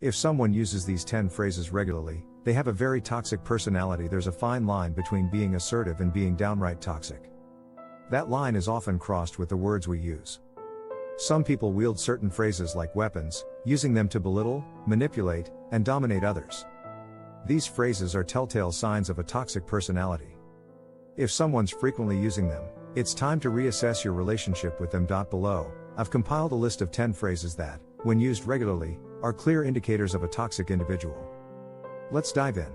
If someone uses these 10 phrases regularly, they have a very toxic personality. There's a fine line between being assertive and being downright toxic. That line is often crossed with the words we use. Some people wield certain phrases like weapons, using them to belittle, manipulate, and dominate others. These phrases are telltale signs of a toxic personality. If someone's frequently using them, it's time to reassess your relationship with them. Below, I've compiled a list of 10 phrases that, when used regularly, are clear indicators of a toxic individual. Let's dive in.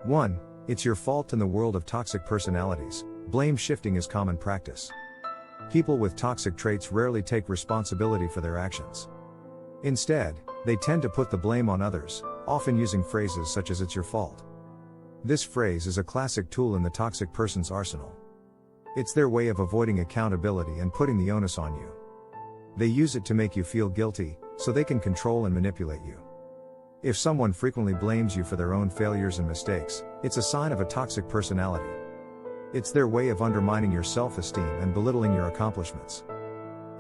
1. It's your fault. In the world of toxic personalities, blame shifting is common practice. People with toxic traits rarely take responsibility for their actions. Instead, they tend to put the blame on others, often using phrases such as "it's your fault." This phrase is a classic tool in the toxic person's arsenal. It's their way of avoiding accountability and putting the onus on you. They use it to make you feel guilty, so they can control and manipulate you. If someone frequently blames you for their own failures and mistakes, it's a sign of a toxic personality. It's their way of undermining your self-esteem and belittling your accomplishments.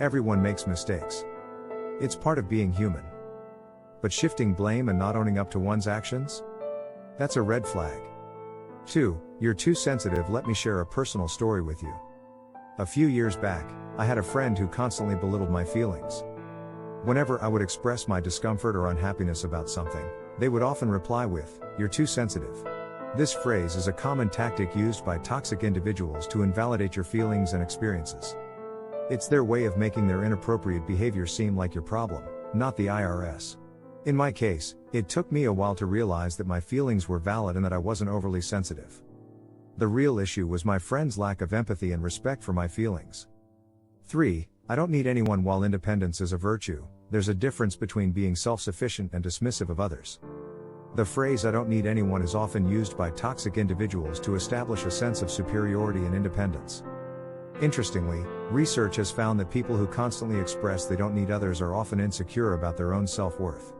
Everyone makes mistakes. It's part of being human. But shifting blame and not owning up to one's actions? That's a red flag. 2. You're too sensitive. Let me share a personal story with you. A few years back, I had a friend who constantly belittled my feelings. Whenever I would express my discomfort or unhappiness about something, they would often reply with, "You're too sensitive." This phrase is a common tactic used by toxic individuals to invalidate your feelings and experiences. It's their way of making their inappropriate behavior seem like your problem, not the IRS. In my case, it took me a while to realize that my feelings were valid and that I wasn't overly sensitive. The real issue was my friend's lack of empathy and respect for my feelings. 3. I don't need anyone. While independence is a virtue, there's a difference between being self-sufficient and dismissive of others. The phrase "I don't need anyone" is often used by toxic individuals to establish a sense of superiority and independence. Interestingly, research has found that people who constantly express they don't need others are often insecure about their own self-worth.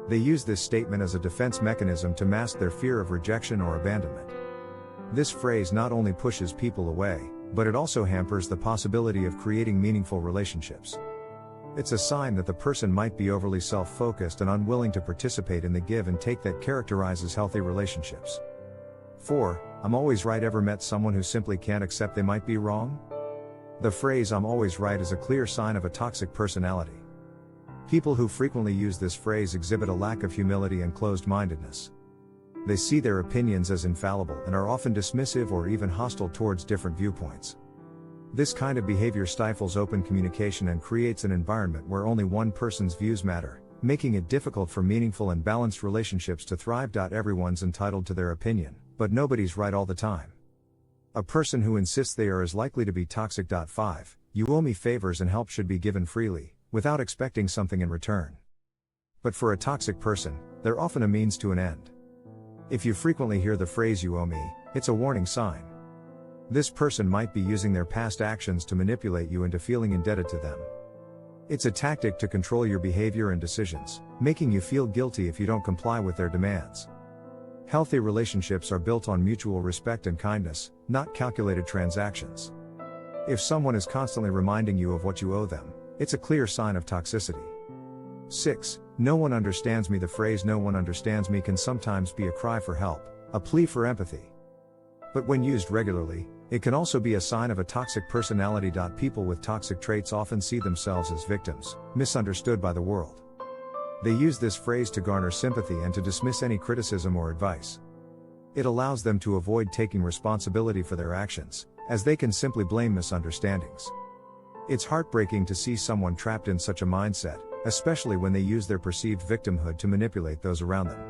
They use this statement as a defense mechanism to mask their fear of rejection or abandonment. This phrase not only pushes people away, but it also hampers the possibility of creating meaningful relationships. It's a sign that the person might be overly self-focused and unwilling to participate in the give and take that characterizes healthy relationships. 4. I'm always right. Ever met someone who simply can't accept they might be wrong? The phrase "I'm always right" is a clear sign of a toxic personality. People who frequently use this phrase exhibit a lack of humility and closed-mindedness. They see their opinions as infallible and are often dismissive or even hostile towards different viewpoints. This kind of behavior stifles open communication and creates an environment where only one person's views matter, making it difficult for meaningful and balanced relationships to thrive. Everyone's entitled to their opinion, but nobody's right all the time. A person who insists they are is likely to be toxic. 5. You owe me favors and help should be given freely, without expecting something in return. But for a toxic person, they're often a means to an end. If you frequently hear the phrase "you owe me," it's a warning sign. This person might be using their past actions to manipulate you into feeling indebted to them. It's a tactic to control your behavior and decisions, making you feel guilty if you don't comply with their demands. Healthy relationships are built on mutual respect and kindness, not calculated transactions. If someone is constantly reminding you of what you owe them, it's a clear sign of toxicity. 6. No one understands me. The phrase "no one understands me" can sometimes be a cry for help, a plea for empathy. But when used regularly, it can also be a sign of a toxic personality. People with toxic traits often see themselves as victims, misunderstood by the world. They use this phrase to garner sympathy and to dismiss any criticism or advice. It allows them to avoid taking responsibility for their actions, as they can simply blame misunderstandings. It's heartbreaking to see someone trapped in such a mindset, especially when they use their perceived victimhood to manipulate those around them.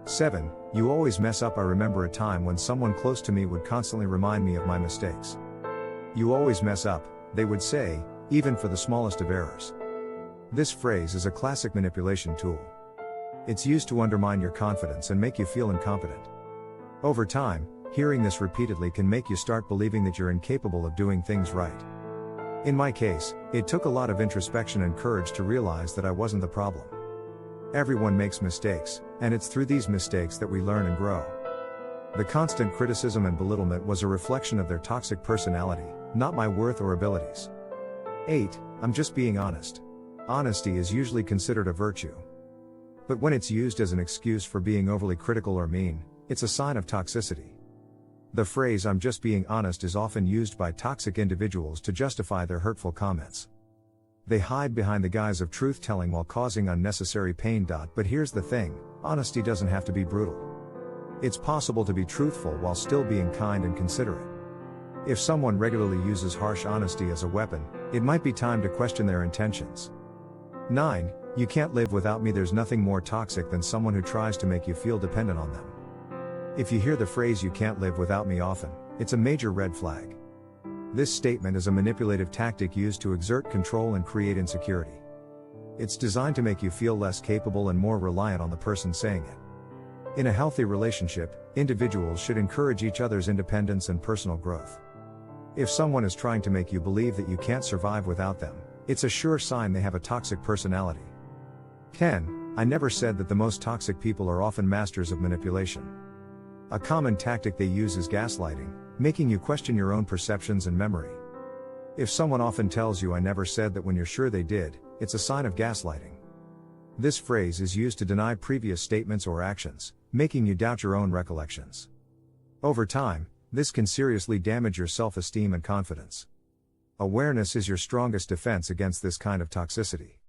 7. You always mess up. I remember a time when someone close to me would constantly remind me of my mistakes. "You always mess up," they would say, even for the smallest of errors. This phrase is a classic manipulation tool. It's used to undermine your confidence and make you feel incompetent. Over time, hearing this repeatedly can make you start believing that you're incapable of doing things right. In my case, it took a lot of introspection and courage to realize that I wasn't the problem. Everyone makes mistakes, and it's through these mistakes that we learn and grow. The constant criticism and belittlement was a reflection of their toxic personality, not my worth or abilities. 8. I'm just being honest. Honesty is usually considered a virtue. But when it's used as an excuse for being overly critical or mean, it's a sign of toxicity. The phrase "I'm just being honest" is often used by toxic individuals to justify their hurtful comments. They hide behind the guise of truth-telling while causing unnecessary pain. But here's the thing, honesty doesn't have to be brutal. It's possible to be truthful while still being kind and considerate. If someone regularly uses harsh honesty as a weapon, it might be time to question their intentions. 9. You can't live without me. There's nothing more toxic than someone who tries to make you feel dependent on them. If you hear the phrase "you can't live without me" often, it's a major red flag. This statement is a manipulative tactic used to exert control and create insecurity. It's designed to make you feel less capable and more reliant on the person saying it. In a healthy relationship, individuals should encourage each other's independence and personal growth. If someone is trying to make you believe that you can't survive without them, it's a sure sign they have a toxic personality. 10. I never said that. The most toxic people are often masters of manipulation. A common tactic they use is gaslighting, making you question your own perceptions and memory. If someone often tells you "I never said that" when you're sure they did, it's a sign of gaslighting. This phrase is used to deny previous statements or actions, making you doubt your own recollections. Over time, this can seriously damage your self-esteem and confidence. Awareness is your strongest defense against this kind of toxicity.